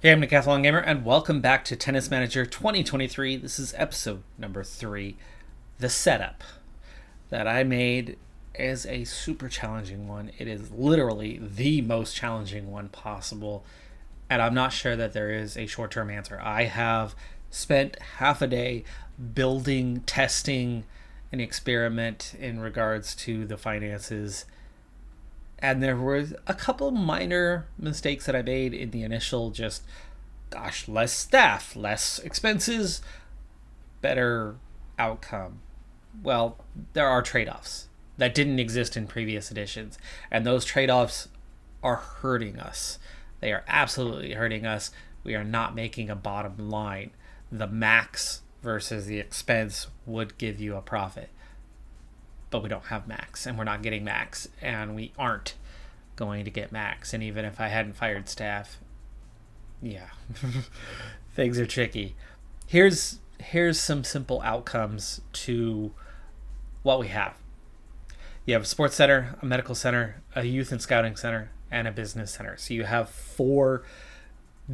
Hey, I'm Decathlon Gamer, and welcome back to Tennis Manager 2023. This is episode number 3. The setup that I made is a super challenging one. It is literally the most challenging one possible, and I'm not sure that there is a short-term answer. I have spent half a day building, testing an experiment in regards to the finances, and there were a couple minor mistakes that I made in the initial less staff, less expenses, better outcome. Well, there are trade-offs that didn't exist in previous editions, and those trade-offs are hurting us. They are absolutely hurting us. We are not making a bottom line. The max versus the expense would give you a profit, but we don't have max, and we're not getting max, and we aren't going to get max. And even if I hadn't fired staff, things are tricky. Here's some simple outcomes to what we have. You have a sports center, a medical center, a youth and scouting center, and a business center. So you have 4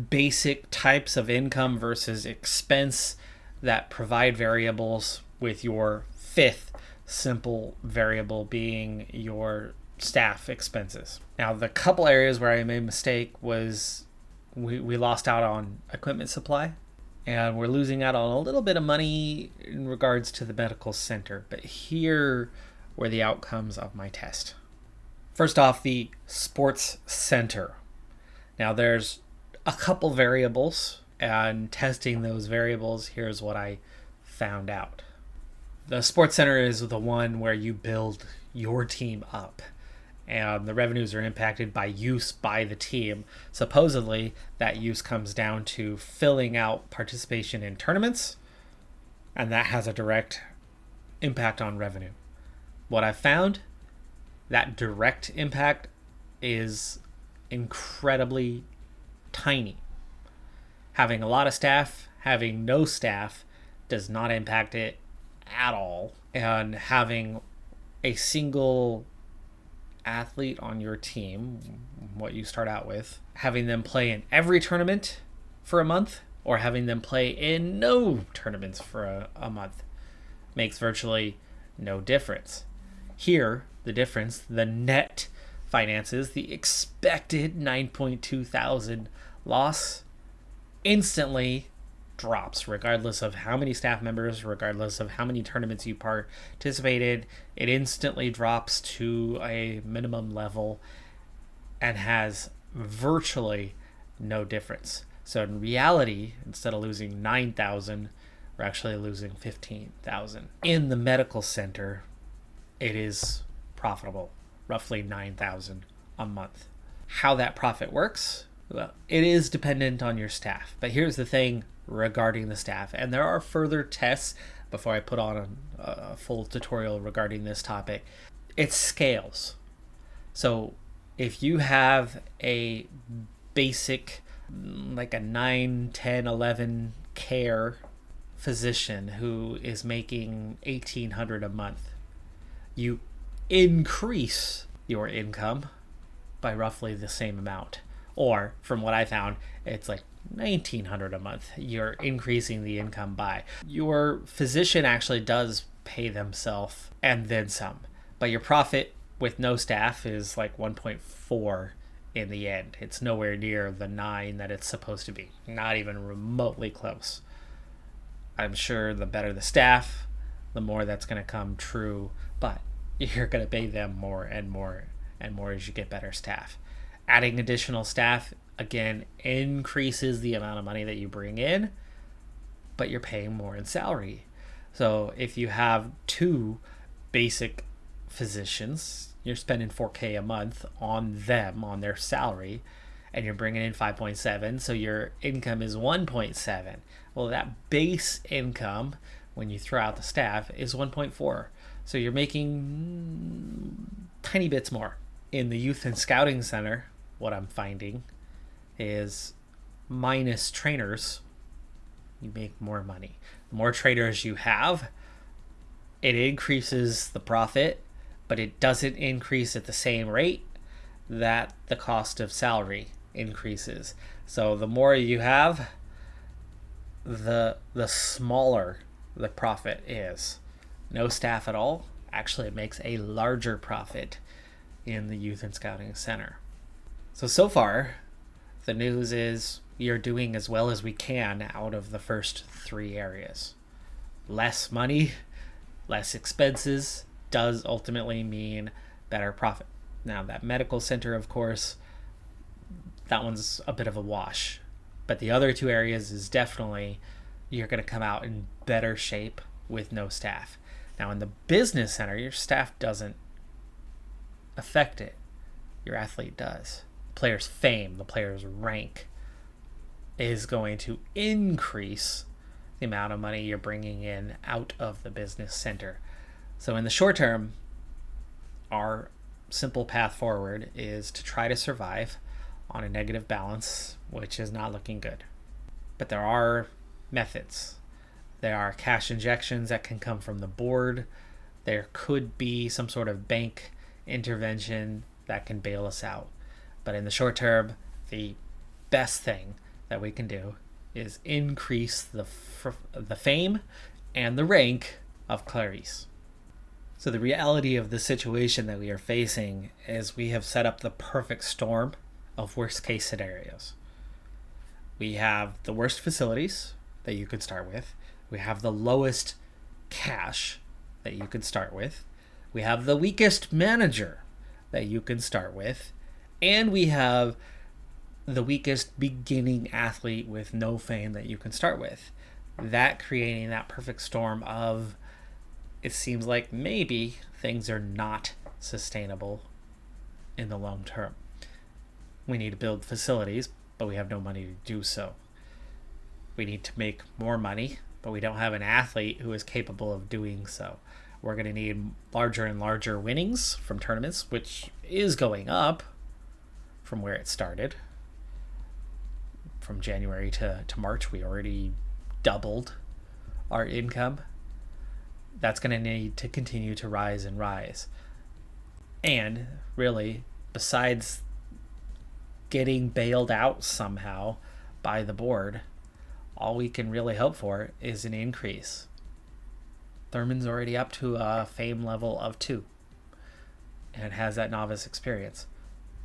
basic types of income versus expense that provide variables, with your 5th simple variable being your staff expenses. Now, the couple areas where I made a mistake was we lost out on equipment supply, and we're losing out on a little bit of money in regards to the medical center. But here were the outcomes of my test. First off, the sports center. Now, there's a couple variables, and testing those variables, here's what I found out. The sports center is the one where you build your team up, and the revenues are impacted by use by the team. Supposedly, that use comes down to filling out participation in tournaments, and that has a direct impact on revenue. What I've found, that direct impact is incredibly tiny. Having a lot of staff, having no staff does not impact it at all. And having a single athlete on your team, what you start out with, having them play in every tournament for a month, or having them play in no tournaments for a month, makes virtually no difference. Here, the difference, the net finances, the expected 9.2 thousand loss, instantly drops, regardless of how many staff members, regardless of how many tournaments you participated. It instantly drops to a minimum level and has virtually no difference. So in reality, instead of losing 9,000, we're actually losing 15,000. In the medical center, it is profitable, roughly 9,000 a month. How that profit works? Well, it is dependent on your staff. But here's the thing regarding the staff, and there are further tests before I put on a full tutorial regarding this topic. It scales. So if you have a basic, like a 9, 10, 11 care physician who is making $1,800 a month, you increase your income by roughly the same amount. Or, from what I found, it's like $1,900 a month you're increasing the income by. Your physician actually does pay themselves and then some, but your profit with no staff is like 1.4 in the end. It's nowhere near the 9 that it's supposed to be, not even remotely close. I'm sure the better the staff, the more that's going to come true, but you're going to pay them more and more and more as you get better staff. Adding additional staff, again, increases the amount of money that you bring in, but you're paying more in salary. So if you have 2 basic physicians, you're spending $4,000 a month on them, on their salary, and you're bringing in 5.7, so your income is 1.7. Well, that base income, when you throw out the staff, is 1.4. So you're making tiny bits more. In the youth and scouting center, what I'm finding is minus trainers, you make more money. The more trainers you have, it increases the profit, but it doesn't increase at the same rate that the cost of salary increases. So the more you have, the smaller the profit is. No staff at all, actually it makes a larger profit in the Youth and Scouting Center. So far, the news is you're doing as well as we can out of the first 3 areas. Less money, less expenses does ultimately mean better profit. Now, that medical center, of course, that one's a bit of a wash. But the other 2 areas is definitely you're going to come out in better shape with no staff. Now, in the business center, your staff doesn't affect it. Your athlete does. The player's fame, the player's rank is going to increase the amount of money you're bringing in out of the business center. So in the short term, our simple path forward is to try to survive on a negative balance, which is not looking good. But there are methods. There are cash injections that can come from the board. There could be some sort of bank intervention that can bail us out. But in the short term, the best thing that we can do is increase the fame and the rank of Clarice. So the reality of the situation that we are facing is we have set up the perfect storm of worst case scenarios. We have the worst facilities that you could start with. We have the lowest cash that you could start with. We have the weakest manager that you can start with. And we have the weakest beginning athlete with no fame that you can start with. That creating that perfect storm of, it seems like maybe things are not sustainable in the long term. We need to build facilities, but we have no money to do so. We need to make more money, but we don't have an athlete who is capable of doing so. We're going to need larger and larger winnings from tournaments, which is going up from where it started. From January to March, we already doubled our income. That's going to need to continue to rise and rise. And really, besides getting bailed out somehow by the board, all we can really hope for is an increase. Thurman's already up to a fame level of 2 and has that novice experience.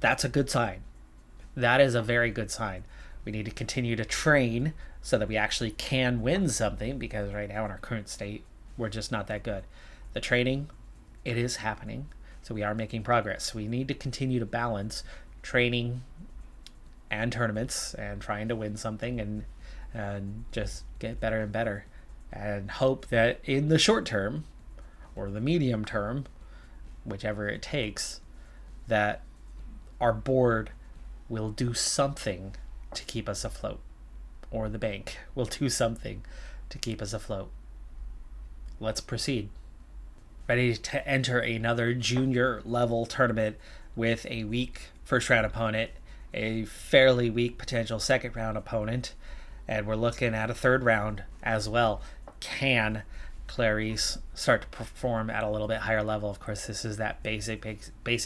That's a good sign. That is a very good sign. We need to continue to train so that we actually can win something, because right now in our current state, we're just not that good. The training, it is happening, so we are making progress. We need to continue to balance training and tournaments and trying to win something and just get better and better, and hope that in the short term or the medium term, whichever it takes, that our board will do something to keep us afloat, or the bank will do something to keep us afloat. Let's proceed. Ready to enter another junior level tournament with a weak first round opponent, a fairly weak potential second round opponent, and we're looking at a third round as well. Can Clarice start to perform at a little bit higher level? Of course, this is that basic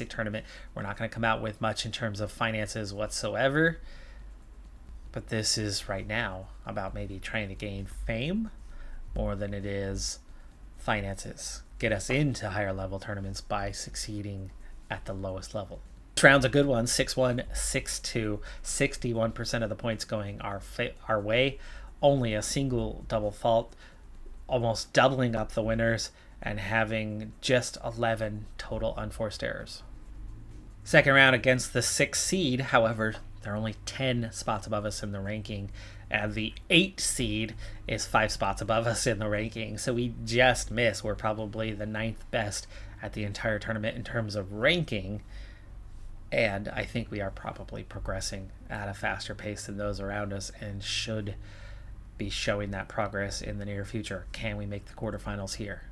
tournament. We're not going to come out with much in terms of finances whatsoever, but this is right now about maybe trying to gain fame more than it is finances. Get us into higher level tournaments by succeeding at the lowest level. This round's a good one, 6-1, 6-2, 61% of the points going our way. Only a single double fault, almost doubling up the winners and having just 11 total unforced errors. Second round against the 6th seed, however, they're only 10 spots above us in the ranking, and the 8th seed is 5 spots above us in the ranking, so we just miss. We're probably the 9th best at the entire tournament in terms of ranking, and I think we are probably progressing at a faster pace than those around us and should be showing that progress in the near future. Can we make the quarterfinals here?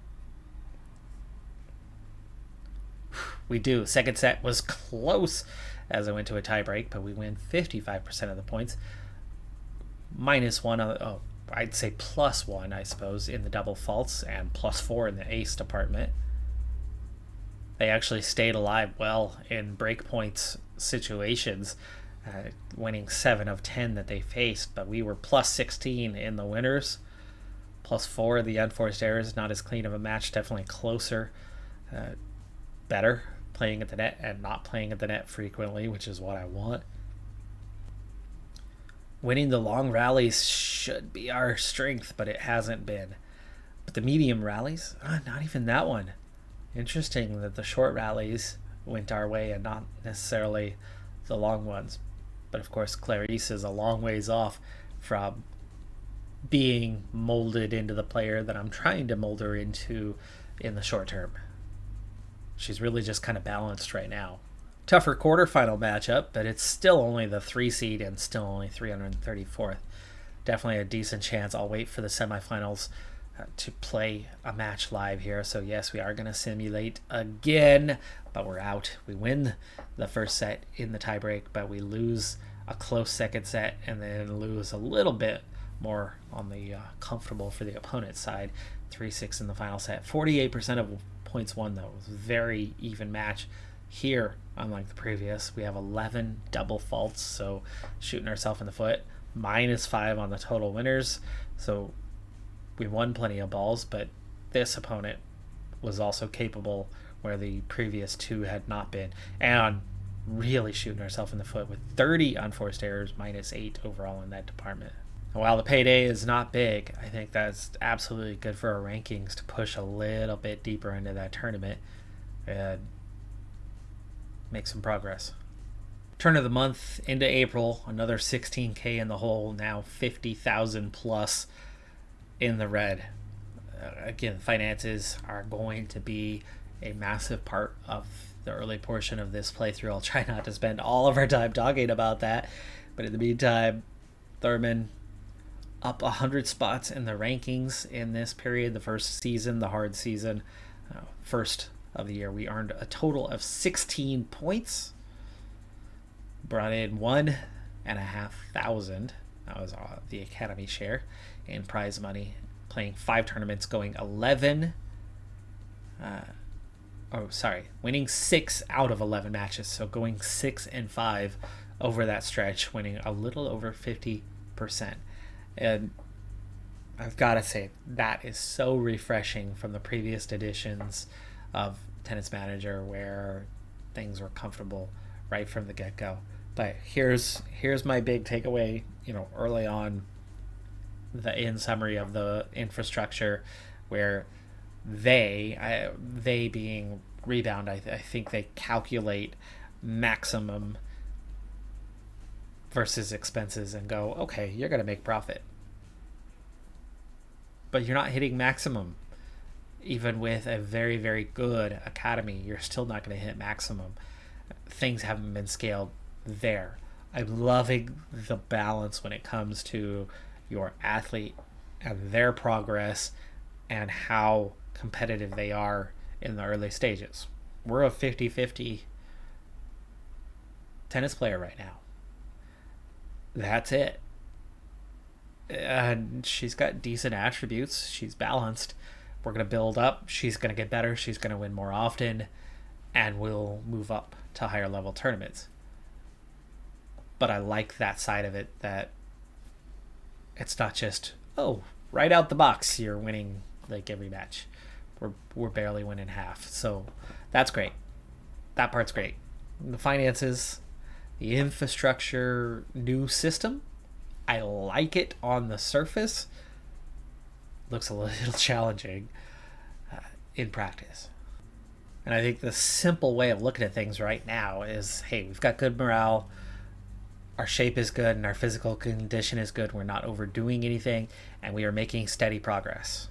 We do. Second set was close as I went to a tie break, but we win 55% of the points. -1, I'd say +1, I suppose, in the double faults, and +4 in the ace department. They actually stayed alive well in break points situations. winning 7 of 10 that they faced, but we were plus 16 in the winners, plus 4 the unforced errors. Not as clean of a match, definitely closer, better playing at the net and not playing at the net frequently, which is what I want. Winning the long rallies should be our strength, but it hasn't been. But the medium rallies, not even that one. Interesting that the short rallies went our way and not necessarily the long ones. But of course, Clarice is a long ways off from being molded into the player that I'm trying to mold her into in the short term. She's really just kind of balanced right now. Tougher quarterfinal matchup, but it's still only the 3 seed and still only 334th. Definitely a decent chance. I'll wait for the semifinals to play a match live here. So yes, we are going to simulate again, but we're out. We win the first set in the tiebreak, but we lose a close second set and then lose a little bit more on the comfortable for the opponent's side. 3-6 in the final set. 48% of points won, though. It was a very even match. Here, unlike the previous, we have 11 double faults, so shooting ourselves in the foot. -5 on the total winners, so we won plenty of balls, but this opponent was also capable where the previous 2 had not been, and really shooting ourselves in the foot with 30 unforced errors, -8 overall in that department. And while the payday is not big, I think that's absolutely good for our rankings to push a little bit deeper into that tournament and make some progress. Turn of the month into April, another 16K in the hole, now 50,000 plus in the red. Again, finances are going to be a massive part of the early portion of this playthrough. I'll try not to spend all of our time talking about that, but in the meantime, Thurman up 100 spots in the rankings in this period, the first season, the hard season, first of the year. We earned a total of 16 points, brought in $1,500. That was the academy share in prize money, playing 5 tournaments, going 11 winning 6 out of 11 matches, so going 6-5 over that stretch, winning a little over 50%. And I've got to say, that is so refreshing from the previous editions of Tennis Manager, where things were comfortable right from the get-go. But here's my big takeaway, early on, in summary of the infrastructure, where they being Rebound, I think they calculate maximum versus expenses and go, okay, you're going to make profit, but you're not hitting maximum. Even with a very, very good academy, you're still not going to hit maximum. Things haven't been scaled there. I'm loving the balance when it comes to your athlete and their progress and how competitive they are in the early stages. We're a 50-50 tennis player right now. That's it. And she's got decent attributes. She's balanced. We're going to build up. She's going to get better. She's going to win more often. And we'll move up to higher level tournaments. But I like that side of it, that it's not just, right out the box, you're winning like every match. We're barely winning half. So that's great. That part's great. The finances, the infrastructure, new system, I like it on the surface. Looks a little challenging in practice. And I think the simple way of looking at things right now is, hey, we've got good morale, our shape is good, and our physical condition is good. We're not overdoing anything, and we are making steady progress.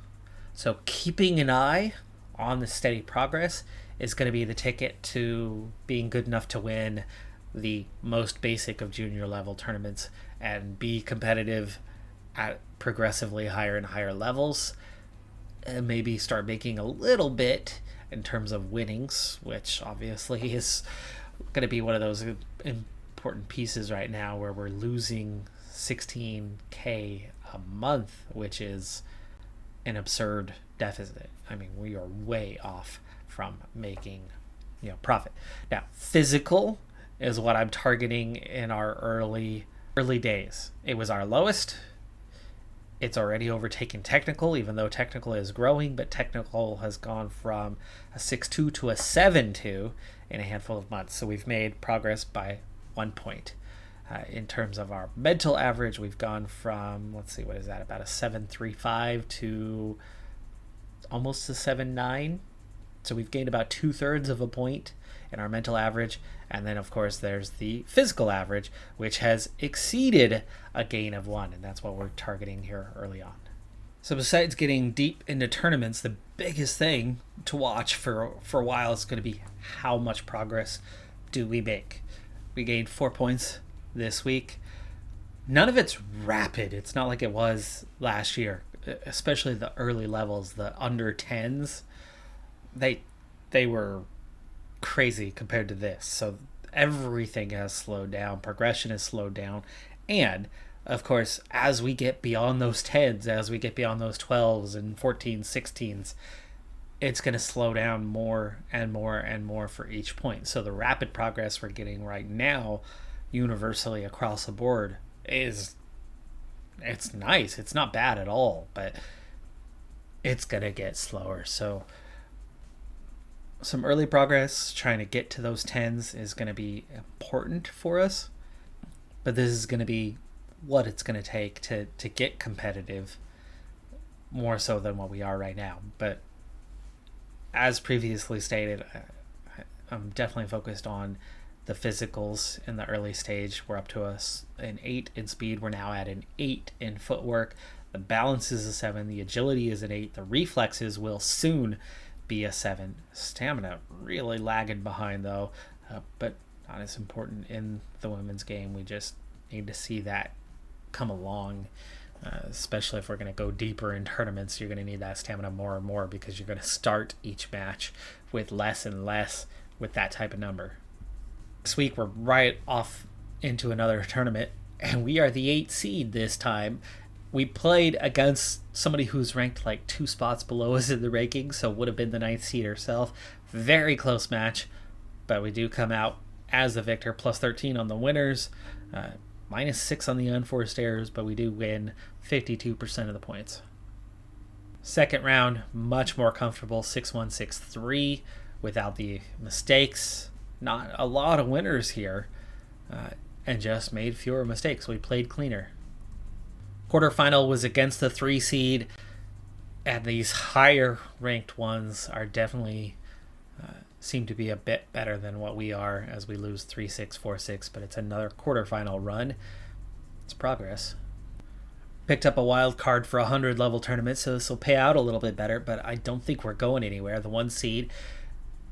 So keeping an eye on the steady progress is going to be the ticket to being good enough to win the most basic of junior level tournaments and be competitive at progressively higher and higher levels, and maybe start making a little bit in terms of winnings, which obviously is going to be one of those important pieces right now, where we're losing 16K a month, which is an absurd deficit. I mean, we are way off from making profit. Now, physical is what I'm targeting in our early days. It was our lowest. It's already overtaken technical, even though technical is growing, but technical has gone from a 6.2 to a 7.2 in a handful of months. So we've made progress by 1 point. In terms of our mental average, we've gone from, let's see, what is that, about a 7.35 to almost a 7.9. So we've gained about 2/3 of a point in our mental average. And then, of course, there's the physical average, which has exceeded a gain of 1. And that's what we're targeting here early on. So besides getting deep into tournaments, the biggest thing to watch for a while is going to be how much progress do we make. We gained 4 points this week. None of it's rapid. It's not like it was last year, especially the early levels, the under 10s. They were crazy compared to this. So everything has slowed down. Progression has slowed down. And of course, as we get beyond those 10s, as we get beyond those 12s and 14s, 16s, it's going to slow down more and more and more for each point. So the rapid progress we're getting right now, universally across the board, it's nice. It's not bad at all, but it's going to get slower. So some early progress, trying to get to those 10s, is going to be important for us. But this is going to be what it's going to take to get competitive, more so than what we are right now. But as previously stated, I'm definitely focused on the physicals in the early stage. We're up to an 8 in speed. We're now at an 8 in footwork. The balance is a 7. The agility is an 8. The reflexes will soon be a 7. Stamina really lagging behind, though, but not as important in the women's game. We just need to see that come along, especially if we're going to go deeper in tournaments. You're going to need that stamina more and more, because you're going to start each match with less and less with that type of number. This week we're right off into another tournament, and we are the 8th seed this time. We played against somebody who's ranked like 2 spots below us in the rankings, so would have been the 9th seed herself. Very close match, but we do come out as the victor. Plus 13 on the winners, minus 6 on the unforced errors, but we do win 52% of the points. Second round, much more comfortable, 6-1, 6-3, without the mistakes. Not a lot of winners here, and just made fewer mistakes. We played cleaner. Quarterfinal was against the 3 seed, and these higher ranked ones are definitely seem to be a bit better than what we are, as we lose 3-6, 4-6, but it's another quarterfinal run. It's progress. Picked up a wild card for a 100 level tournament, so this will pay out a little bit better, but I don't think we're going anywhere. The 1 seed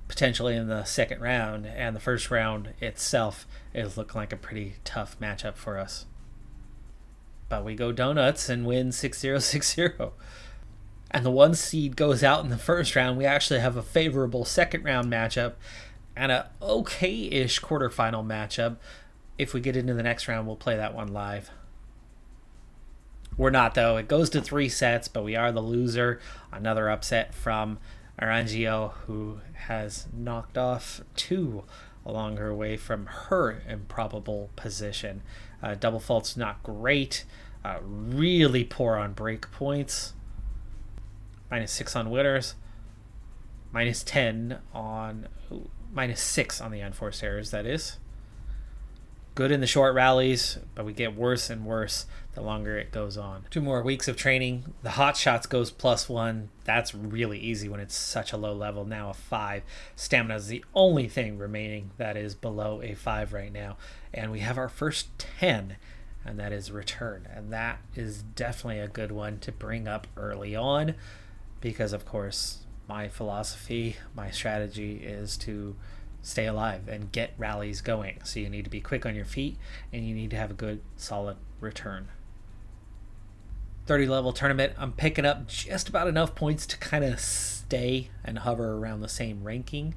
potentially in the second round, and the first round itself is looking like a pretty tough matchup for us. But we go donuts and win 6-0, 6-0. And the 1 seed goes out in the first round. We actually have a favorable second round matchup and a okay-ish quarterfinal matchup. If we get into the next round, we'll play that one live. We're not, though. It goes to 3 sets, but we are the loser. Another upset from Arangio, who has knocked off 2 along her way from her improbable position. Double fault's not great. Really poor on break points. Minus 6 on winners. Minus 10 on... minus 6 on the unforced errors, that is. Good in the short rallies, but we get worse and worse the longer it goes on. 2 more weeks of training. The hot shots goes +1. That's really easy when it's such a low level. Now a 5. Stamina is the only thing remaining that is below a 5 right now. And we have our first 10, and that is return. And that is definitely a good one to bring up early on, because of course my philosophy, my strategy is to stay alive and get rallies going. So you need to be quick on your feet, and you need to have a good, solid return. 30 level tournament, I'm picking up just about enough points to kind of stay and hover around the same ranking,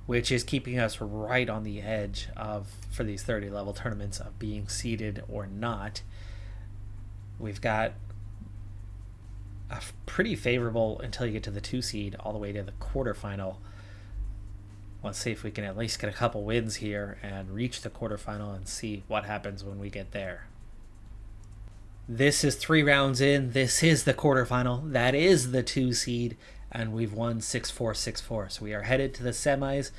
which is keeping us right on the edge of, for these 30 level tournaments, of being seeded or not. We've got a pretty favorable until you get to the 2 seed all the way to the quarterfinal Let's see if we can at least get a couple wins here and reach the quarterfinal and see what happens when we get there. This is 3 rounds in. This is the quarterfinal. That is the 2 seed, and we've won 6-4, 6-4. So we are headed to the semis.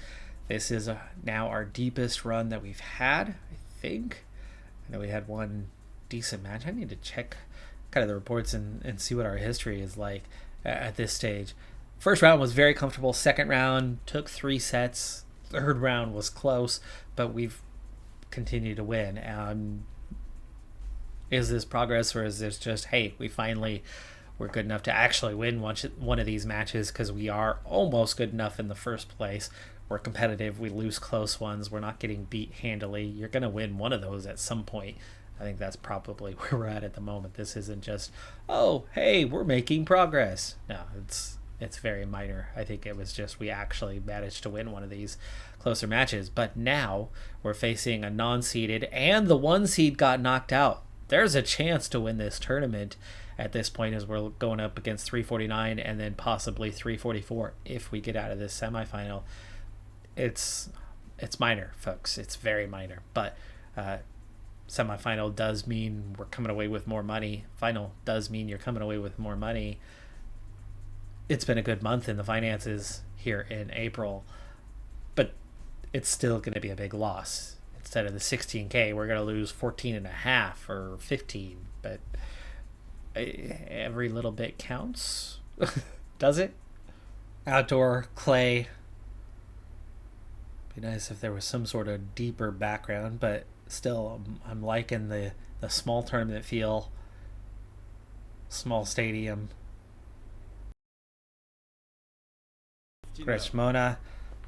This is now our deepest run that we've had, I think. I know we had one decent match. I need to check kind of the reports and see what our history is like at this stage. First round was very comfortable. Second round took 3 sets. Third round was close, but we've continued to win. Is this progress, or is this just, hey, we're good enough to actually win one of these matches because we are almost good enough in the first place. We're competitive. We lose close ones. We're not getting beat handily. You're going to win one of those at some point. I think that's probably where we're at the moment. This isn't just, oh, hey, we're making progress. No, it's very minor. I think it was just we actually managed to win one of these closer matches. But now we're facing a non-seeded, and the 1 seed got knocked out. There's a chance to win this tournament at this point, as we're going up against 349 and then possibly 344 if we get out of this semifinal. It's minor, folks. It's very minor. But semifinal does mean we're coming away with more money. Final does mean you're coming away with more money. It's been a good month in the finances here in April, but it's still going to be a big loss. Instead of the 16K, we're going to lose 14 and a half or 15, but every little bit counts. Does it? Outdoor clay. Be nice if there was some sort of deeper background, but still, I'm liking the small tournament feel. Small stadium. Greshmona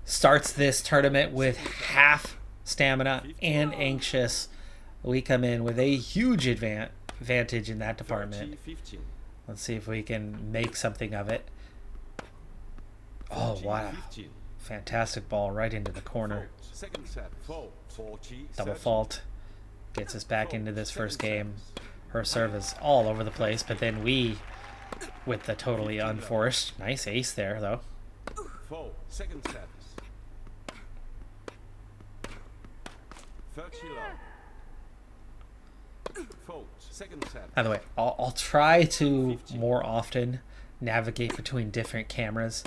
starts this tournament with half stamina and anxious. We come in with a huge advantage in that department. Let's see if we can make something of it. Oh, wow. Fantastic ball right into the corner. Double fault. Gets us back into this first game. Her serve is all over the place, but then we, with the totally unforced, nice ace there, though. Second service. By the way, I'll try to more often navigate between different cameras.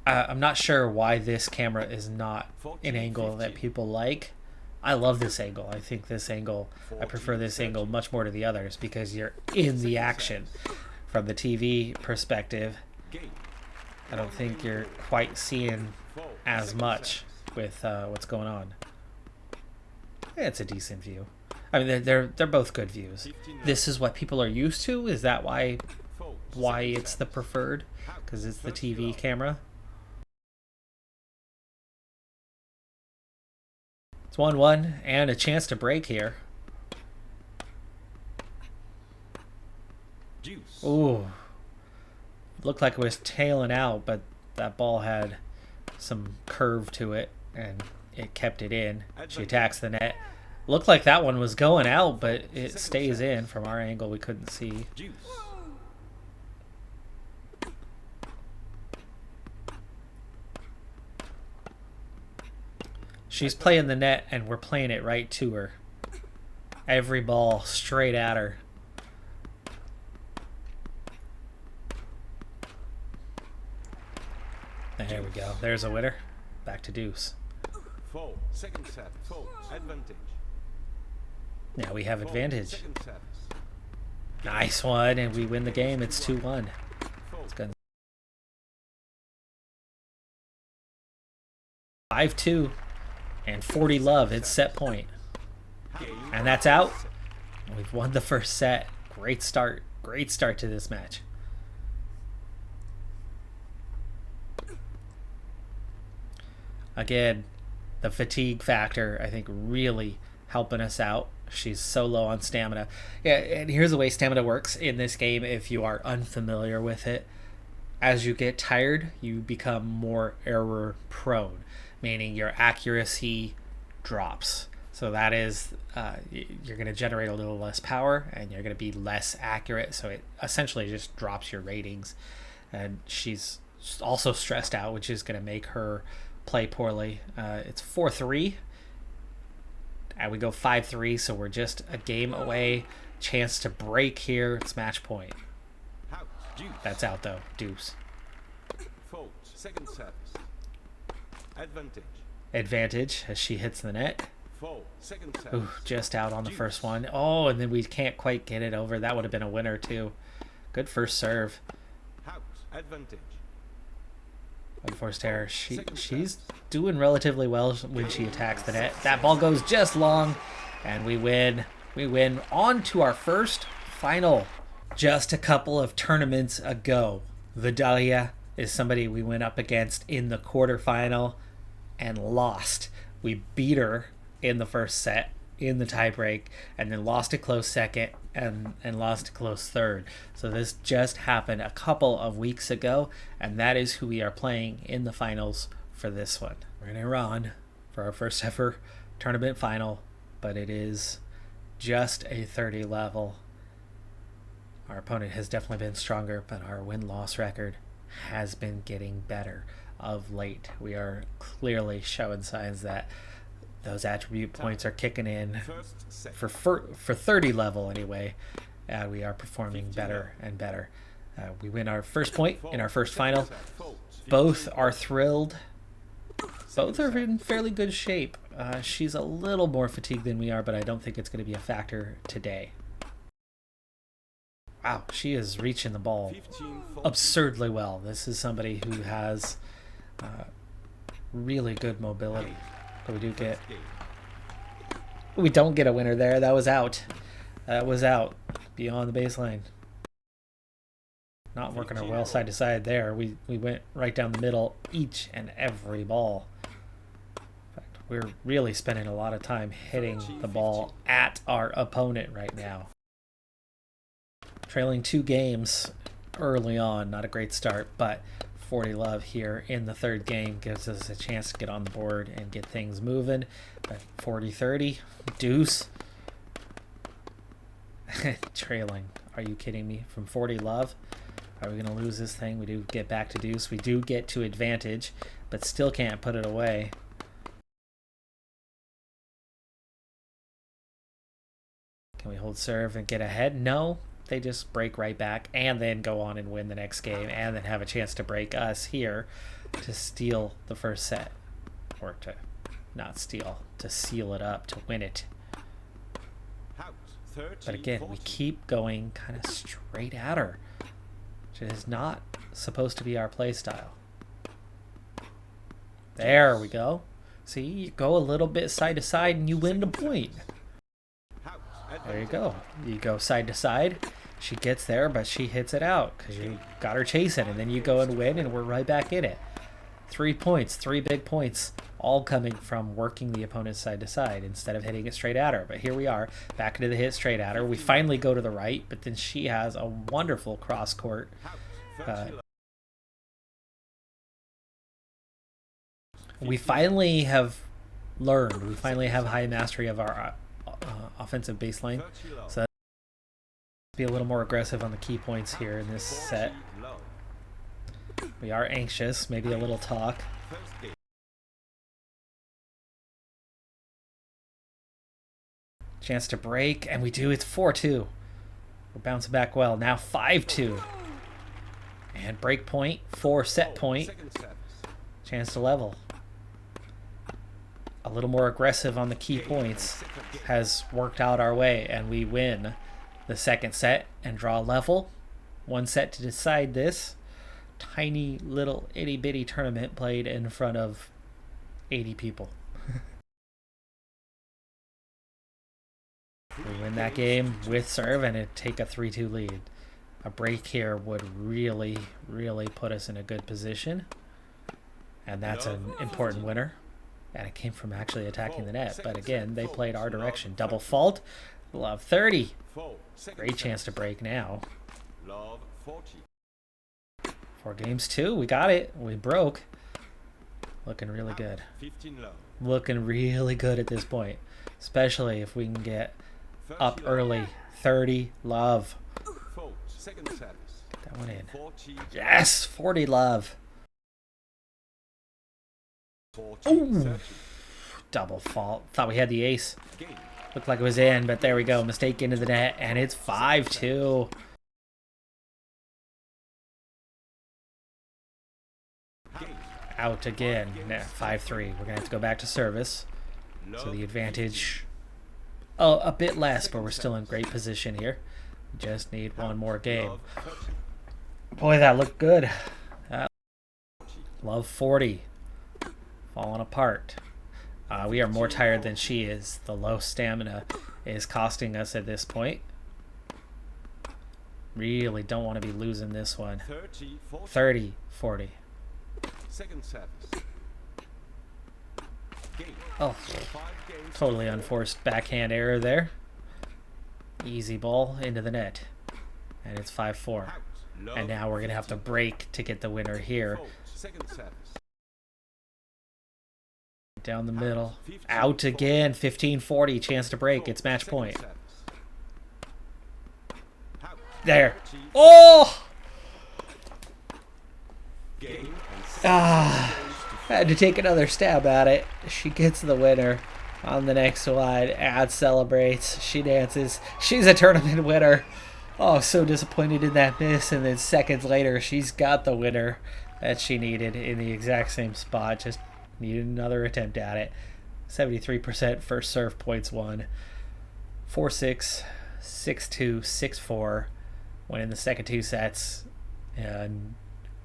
I'm not sure why this camera is not an angle that people like. I love this angle. I think this angle, I prefer this angle much more to the others because you're in the action. From the TV perspective, I don't think you're quite seeing as much with what's going on. Yeah, it's a decent view. I mean, they're both good views. This is what people are used to. Is that why it's the preferred? Because it's the TV camera. It's 1-1 and a chance to break here. Ooh. Looked like it was tailing out, but that ball had some curve to it, and it kept it in. She attacks the net. Looked like that one was going out, but it stays in. From our angle, we couldn't see. She's playing the net, and we're playing it right to her. Every ball straight at her. There we go. There's a winner. Back to deuce. Second service. Advantage. Now we have advantage. Nice one, and we win the game. It's 2-1. It's good. 5-2 and 40 love. It's set point. And that's out. We've won the first set. Great start. Great start to this match. Again, the fatigue factor, I think, really helping us out. She's so low on stamina. Yeah, and here's the way stamina works in this game if you are unfamiliar with it. As you get tired, you become more error prone, meaning your accuracy drops. So that is, you're going to generate a little less power and you're going to be less accurate. So it essentially just drops your ratings. And she's also stressed out, which is going to make her play poorly. It's 4-3. And we go 5-3, so we're just a game away. Chance to break here. It's match point. That's out, though. Deuce. Fault. Second service. Advantage. Advantage as she hits the net. Fault. Second service. Ooh, just out on the first one. Oh, and then we can't quite get it over. That would have been a winner, too. Good first serve. House. Advantage. Unforced error. She's doing relatively well when she attacks the net. That ball goes just long, and we win. We win. On to our first final. Just a couple of tournaments ago, Vidalia is somebody we went up against in the quarterfinal and lost. We beat her in the first set in the tiebreak, and then lost a close second and lost a close third. So this just happened a couple of weeks ago, and that is who we are playing in the finals for this one. We're in Iran for our first ever tournament final, but it is just a 30 level. Our opponent has definitely been stronger, but our win-loss record has been getting better of late. We are clearly showing signs that those attribute points are kicking in for 30 level anyway. We are performing better and better. We win our first point in our first final. Both are thrilled. Both are in fairly good shape. She's a little more fatigued than we are, but I don't think it's going to be a factor today. Wow, she is reaching the ball absurdly well. This is somebody who has really good mobility. But we don't get a winner there. That was out. That was out beyond the baseline. Not working our well side to side there. We went right down the middle each and every ball. In fact, we're really spending a lot of time hitting the ball at our opponent right now. Trailing 2 games early on, not a great start, but 40 love here in the third game gives us a chance to get on the board and get things moving. But 40-30, deuce. Trailing. Are you kidding me? From 40 love? Are we going to lose this thing? We do get back to deuce. We do get to advantage, but still can't put it away. Can we hold serve and get ahead? No. They just break right back and then go on and win the next game and then have a chance to break us here to steal the first set. Or to not steal, to seal it up, to win it. But again, we keep going kind of straight at her, which is not supposed to be our play style. There we go. See, you go a little bit side to side and you win the point. There you go. You go side to side. She gets there, but she hits it out because you got her chasing, and then you go and win, and we're right back in it. 3 points, 3 big points, all coming from working the opponent's side to side instead of hitting it straight at her. But here we are, back into the hit straight at her. We finally go to the right, but then she has a wonderful cross court. We finally have learned. We finally have high mastery of our offensive baseline. So be a little more aggressive on the key points here in this set. We are anxious, maybe a little talk. Chance to break, and we do. It's 4-2. We're bouncing back well. Now 5-2. And break point, 4 set point. Chance to level. A little more aggressive on the key points has worked out our way, and we win the second set and draw level. 1 set to decide this tiny little itty bitty tournament played in front of 80 people. We win that game with serve and take a 3-2 lead. A break here would really put us in a good position, and that's an important winner. And it came from actually attacking the net. But again, they played our direction. Double fault. Love 30. Great chance to break now. 4 games 2. We got it. We broke. Looking really good. Looking really good at this point. Especially if we can get up early. 30 love. Get that one in. Yes! 40 love. 40, Ooh. 30. Double fault. Thought we had the ace. Game. Looked like it was in, but there we go. Mistake into the net, and it's 5-2. Game. Out again. 5-3. We're going to have to go back to service. So the advantage a bit less, but we're still in great position here. We just need one more game. Love 30. Boy, that looked good. Love 40. Falling apart. We are more tired than she is. The low stamina is costing us at this point. Really don't want to be losing this one. 30, 40. 30, 40. Second service. Game. Oh, 5 games. totally unforced backhand error there. Easy ball into the net. And it's 5-4. Out. Love And now we're going to have to break to get the winner here. fault. Second service. Down the middle. Out again. 15-40. Chance to break. It's match Second point. service. Out. There. 30. Oh! Game and Ah, had to take another stab at it. She gets the winner on the next one. Ad celebrates. She dances. She's a tournament winner. Oh, so disappointed in that miss. And then seconds later, she's got the winner that she needed in the exact same spot. Just needed another attempt at it. 73% first serve points won. 4-6, 6-2, 6-4. Winning the second 2 sets. And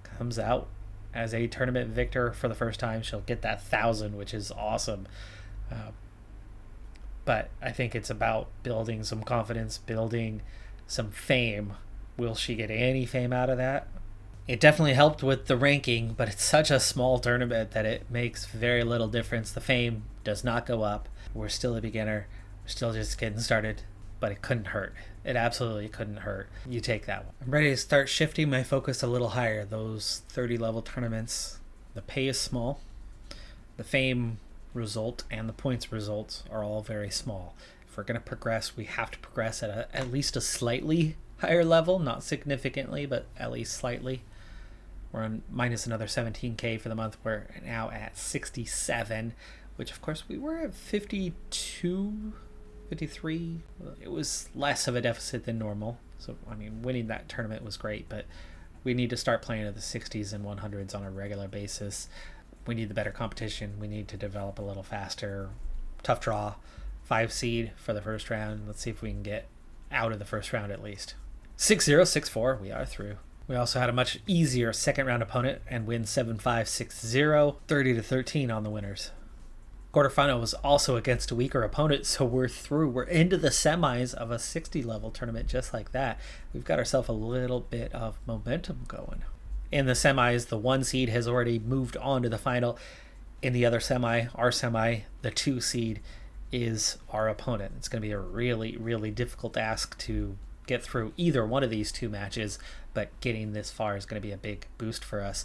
comes out as a tournament victor for the first time. She'll get that 1,000, which is awesome. But I think it's about building some confidence, building some fame. Will she get any fame out of that? It definitely helped with the ranking, but it's such a small tournament that it makes very little difference. The fame does not go up. We're still a beginner. We're still just getting started, but it couldn't hurt. It absolutely couldn't hurt. You take that one. I'm ready to start shifting my focus a little higher. Those 30 level tournaments, the pay is small. The fame result and the points results are all very small. If we're going to progress, we have to progress at least a slightly higher level. Not significantly, but at least slightly. We're on minus another 17K for the month. We're now at 67, which of course we were at 52, 53. It was less of a deficit than normal. So, I mean, winning that tournament was great, but we need to start playing at the 60s and 100s on a regular basis. We need the better competition. We need to develop a little faster. Tough draw. 5 seed for the first round. Let's see if we can get out of the first round at least. 6-0, 6-4. We are through. We also had a much easier second round opponent and win 7-5, 6-0, 30-13 on the winners. Quarterfinal was also against a weaker opponent, so we're through. We're into the semis of a 60 level tournament just like that. We've got ourselves a little bit of momentum going. In the semis, the 1 seed has already moved on to the final. In the other semi, our semi, the 2 seed is our opponent. It's going to be a really, really difficult task to get through either one of these 2 matches, but getting this far is going to be a big boost for us.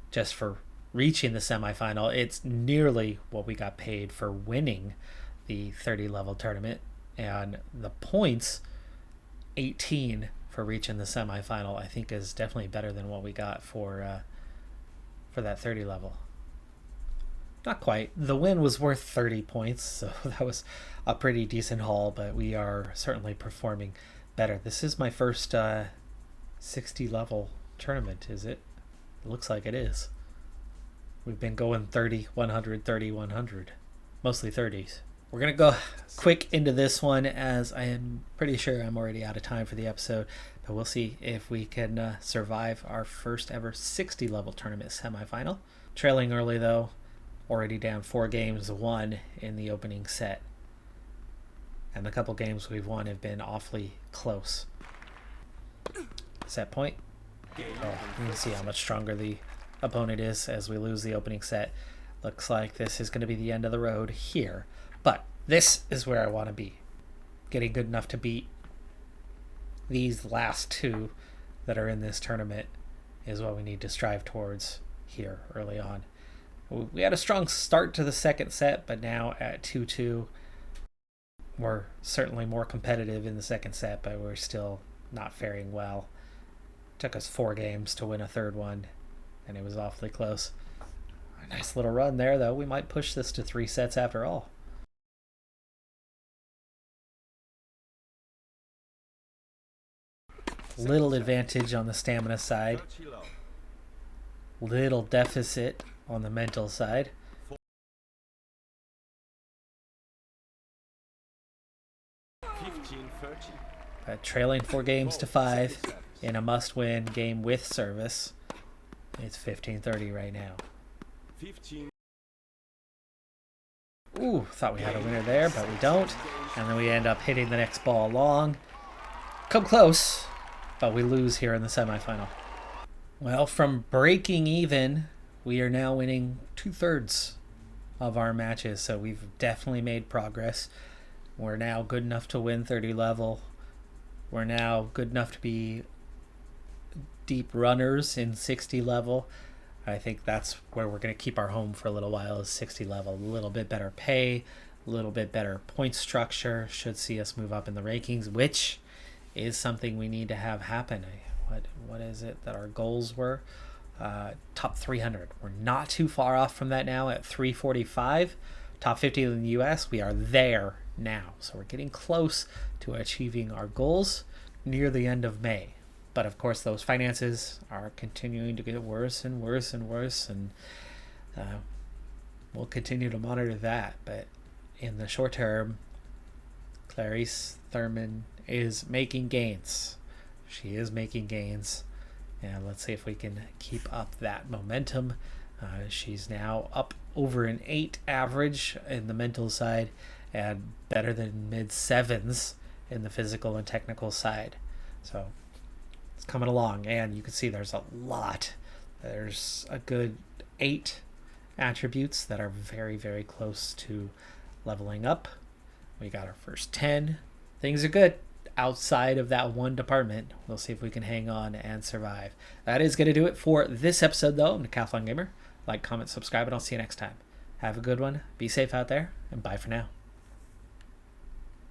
Just for reaching the semifinal, it's nearly what we got paid for winning the 30 level tournament, and the points, 18 for reaching the semifinal, I think is definitely better than what we got for that 30 level. Not quite. The win was worth 30 points, so that was a pretty decent haul, but we are certainly performing better. This is my first 60 level tournament, is it? It looks like it is. We've been going 30, 100, 30, 100. Mostly 30s. We're going to go quick into this one as I am pretty sure I'm already out of time for the episode. But we'll see if we can survive our first ever 60 level tournament semifinal. Trailing early though. Already down 4 games, 1 in the opening set. And the couple games we've won have been awfully close. Set point. Oh, you can see how much stronger the opponent is as we lose the opening set. Looks like this is going to be the end of the road here. But this is where I want to be. Getting good enough to beat these last 2 that are in this tournament is what we need to strive towards here early on. We had a strong start to the second set, but now at 2-2, we're certainly more competitive in the second set, but we're still not faring well. Took us 4 games to win a third one, and it was awfully close. Nice little run there, though. We might push this to 3 sets after all. Little advantage on the stamina side. Touchy low. Little deficit on the mental side. 15-30. Trailing 4 games to 5 in a must-win game with service. It's 15-30 right now. 15. Ooh, thought we had a winner there, but we don't. And then we end up hitting the next ball long. Come close, but we lose here in the semifinal. Well, from breaking even, we are now winning 2/3 of our matches, so we've definitely made progress. We're now good enough to win 30 level. We're now good enough to be deep runners in 60 level. I think that's where we're going to keep our home for a little while, is 60 level. A little bit better pay, a little bit better point structure should see us move up in the rankings, which is something we need to have happen. What is it that our goals were? Top 300. We're not too far off from that now at 345. Top 50 in the US, we are there now. So we're getting close to achieving our goals near the end of May. But of course, those finances are continuing to get worse and worse and worse, and we'll continue to monitor that. But in the short term, Clarice Thurman is making gains. She is making gains, and let's see if we can keep up that momentum. She's now up over an 8 average in the mental side and better than mid-7s in the physical and technical side. So it's coming along, and you can see there's a lot. There's a good 8 attributes that are very, very close to leveling up. We got our first 10. Things are good outside of that one department. We'll see if we can hang on and survive. That is going to do it for this episode, though. I'm Decathlon Gamer. Like, comment, subscribe, and I'll see you next time. Have a good one. Be safe out there, and bye for now.